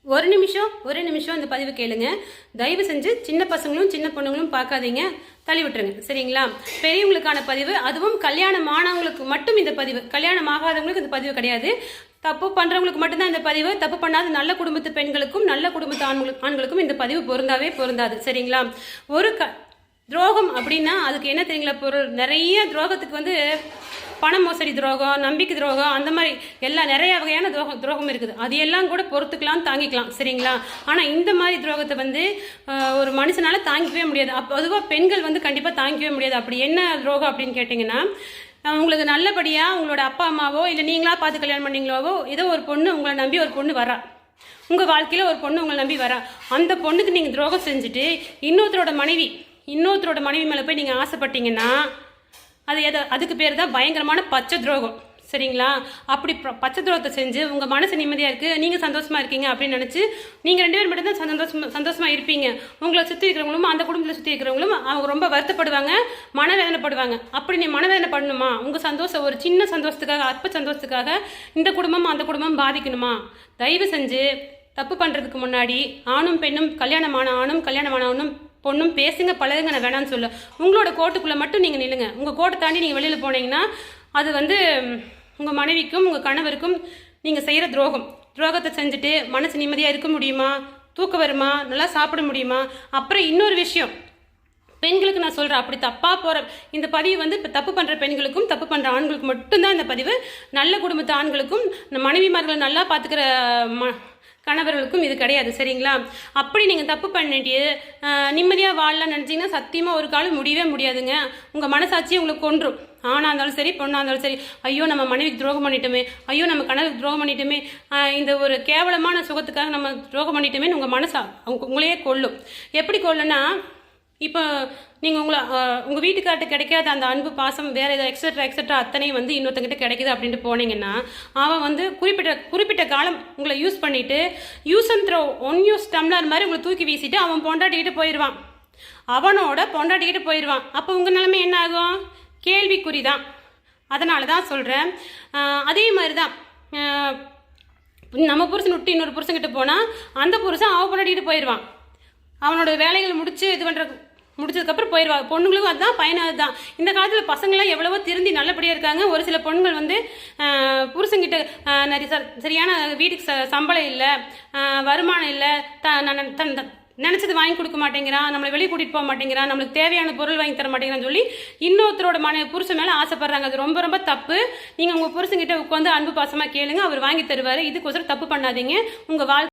ஒரு நிமிஷம் இந்த பதிவு கேளுங்க. தயவு செஞ்சு சின்ன பசங்களும் சின்ன பொண்ணுங்களும் பார்க்காதீங்க, தள்ளி விட்டுருங்க. சரிங்களா? பெரியவங்களுக்கான பதிவு, அதுவும் கல்யாணம் ஆனவங்களுக்கு மட்டும் இந்த பதிவு. கல்யாணம் ஆகாதவங்களுக்கு இந்த பதிவு கிடையாது. தப்பு பண்றவங்களுக்கு மட்டும்தான் இந்த பதிவு. தப்பு பண்ணாத நல்ல குடும்பத்து பெண்களுக்கும் நல்ல குடும்பத்து ஆண்களுக்கும் இந்த பதிவு பொருந்தாது. சரிங்களா? ஒரு துரோகம் அப்படின்னா அதுக்கு என்ன தெரியுங்களா பொருள்? நிறைய துரோகத்துக்கு வந்து பண மோசடி துரோகம், நம்பிக்கை துரோகம், அந்த மாதிரி நிறைய வகையான துரோகம் இருக்குது. அது எல்லாம் கூட பொறுத்துக்கலாம், தாங்கிக்கலாம். சரிங்களா? ஆனால் இந்த மாதிரி துரோகத்தை வந்து ஒரு மனுஷனால தாங்கிக்கவே முடியாது. பொதுவாக பெண்கள் வந்து கண்டிப்பாக தாங்கிக்கவே முடியாது. அப்படி என்ன துரோகம் அப்படின்னு கேட்டிங்கன்னா, உங்களுக்கு நல்லபடியாக உங்களோட அப்பா அம்மாவோ இல்லை நீங்களா பார்த்து கல்யாணம் பண்ணீங்களோ ஏதோ ஒரு பொண்ணு உங்களை நம்பி ஒரு பொண்ணு வரா, உங்கள் வாழ்க்கையில் ஒரு பொண்ணு உங்களை நம்பி வரா. அந்த பொண்ணுக்கு நீங்கள் துரோகம் செஞ்சுட்டு இன்னொருத்தரோட மனைவி மேலே போய் நீங்கள் ஆசைப்பட்டீங்கன்னா அதுக்கு பேர் தான் பயங்கரமான பச்சை துரோகம். சரிங்களா? அப்படி பச்சை துரோகத்தை செஞ்சு உங்கள் மனசு நிம்மதியாக இருக்குது, நீங்கள் சந்தோஷமாக இருக்கீங்க அப்படின்னு நினச்சி நீங்கள் 2 பேர் மட்டும் தான் சந்தோஷமாக இருப்பீங்க. உங்களை சுற்றி இருக்கிறவங்களும் அந்த குடும்பத்தில் சுற்றி இருக்கிறவங்களும் அவங்க ரொம்ப வருத்தப்படுவாங்க, மனவேதனைப்படுவாங்க. அப்படி நீ மனவேதனை பண்ணணுமா? உங்கள் சந்தோஷம், ஒரு சின்ன சந்தோஷத்துக்காக, அற்ப சந்தோஷத்துக்காக இந்த குடும்பம் அந்த குடும்பம் பாதிக்கணுமா? தயவு செஞ்சு தப்பு பண்ணுறதுக்கு முன்னாடி ஆணும் பெண்ணும், கல்யாணமான ஆணும் பொண்ணும் பேசுங்க, பழகுங்க. நான் வேணான்னு சொல்ல, உங்களோட கோட்டுக்குள்ளே மட்டும் நீங்கள் நில்லுங்க. உங்கள் கோட்டை தாண்டி நீங்கள் வெளியில் போனீங்கன்னா அது வந்து உங்கள் மனைவிக்கும் உங்கள் கணவருக்கும் நீங்கள் செய்கிற துரோகத்தை செஞ்சுட்டு மனசு நிம்மதியாக இருக்க முடியுமா? தூக்கம் வருமா? நல்லா சாப்பிட முடியுமா? அப்புறம் இன்னொரு விஷயம், பெண்களுக்கு நான் சொல்கிறேன், அப்படி தப்பாக போகிற இந்த பதிவு வந்து இப்போ தப்பு பண்ணுற பெண்களுக்கும் தப்பு பண்ணுற ஆண்களுக்கும் மட்டும்தான் இந்த பதிவு. நல்ல குடும்பத்து ஆண்களுக்கும் மனைவிமார்களை நல்லா பார்த்துக்கிற கணவர்களுக்கும் இது கிடையாது. சரிங்களா? அப்படி நீங்கள் தப்பு பண்ணிட்டு நிம்மதியாக வாழலாம்னு நினச்சிங்கன்னா சத்தியமாக ஒரு காலம் முடியவே முடியாதுங்க. உங்கள் மனசாட்சியை உங்களுக்கு கொன்றும். ஆணாக இருந்தாலும் சரி, பொண்ணாக இருந்தாலும் சரி, ஐயோ நம்ம மனைவிக்கு துரோகம் பண்ணிட்டோமே, ஐயோ நம்ம கணவருக்கு துரோகம் பண்ணிட்டோமே, இந்த ஒரு கேவலமான சுகத்துக்காக நம்ம துரோகம் பண்ணிட்டோமேன்னு உங்கள் மனசா உங்களையே கொல்லும். எப்படி கொல்லுன்னா, இப்போ நீங்கள் உங்கள் வீட்டுக்கார்ட்ட கிடைக்காத அந்த அன்பு, பாசம், வேறு ஏதோ எக்ஸட்ரா அத்தனையும் வந்து இன்னொருத்தங்கிட்ட கிடைக்குது அப்படின்ட்டு போனீங்கன்னா அவன் வந்து குறிப்பிட்ட காலம் உங்களை யூஸ் பண்ணிவிட்டு use and throw, one use tumbler மாதிரி உங்களை தூக்கி வீசிட்டு அவன் பொண்டாட்டிக்கிட்டு போயிடுவான். அப்போ உங்கள் நிலைமை என்ன ஆகும்? கேள்விக்குறி தான். அதனால தான் சொல்கிறேன். அதே மாதிரி தான் நம்ம புருஷன் விட்டு இன்னொரு புருஷன்கிட்ட போனால் அந்த புருஷன் அவன் பொண்டாட்டிக்கிட்டு போயிடுவான். அவனோட வேலைகள் முடிச்சதுக்கப்புறம் போயிடுவாங்க. பொண்ணுங்களுக்கும் அதுதான், பையனும் அதுதான். இந்த காலத்தில் பசங்களாம் எவ்வளவோ திருந்தி நல்லபடியாக இருக்காங்க. ஒரு சில பொண்ணுங்கள் வந்து புருஷங்கிட்ட சரியான வீட்டுக்கு சம்பளம் இல்லை, வருமானம் இல்லை, நினச்சது வாங்கி கொடுக்க மாட்டேங்கிறான், நம்மளை வெளியே கூட்டிகிட்டு போக மாட்டேங்கிறான், நம்மளுக்கு தேவையான பொருள் வாங்கி தர மாட்டேங்கிறான்னு சொல்லி இன்னொருத்தரோட புருஷன் மேலே ஆசைப்படுறாங்க. அது ரொம்ப ரொம்ப தப்பு. நீங்கள் உங்கள் புருஷங்கிட்ட உட்காந்து அன்பு பாசமாக கேளுங்க, அவர் வாங்கி தருவார். இதுக்கோசரம் தப்பு பண்ணாதீங்க. உங்கள் வாழ்க்கை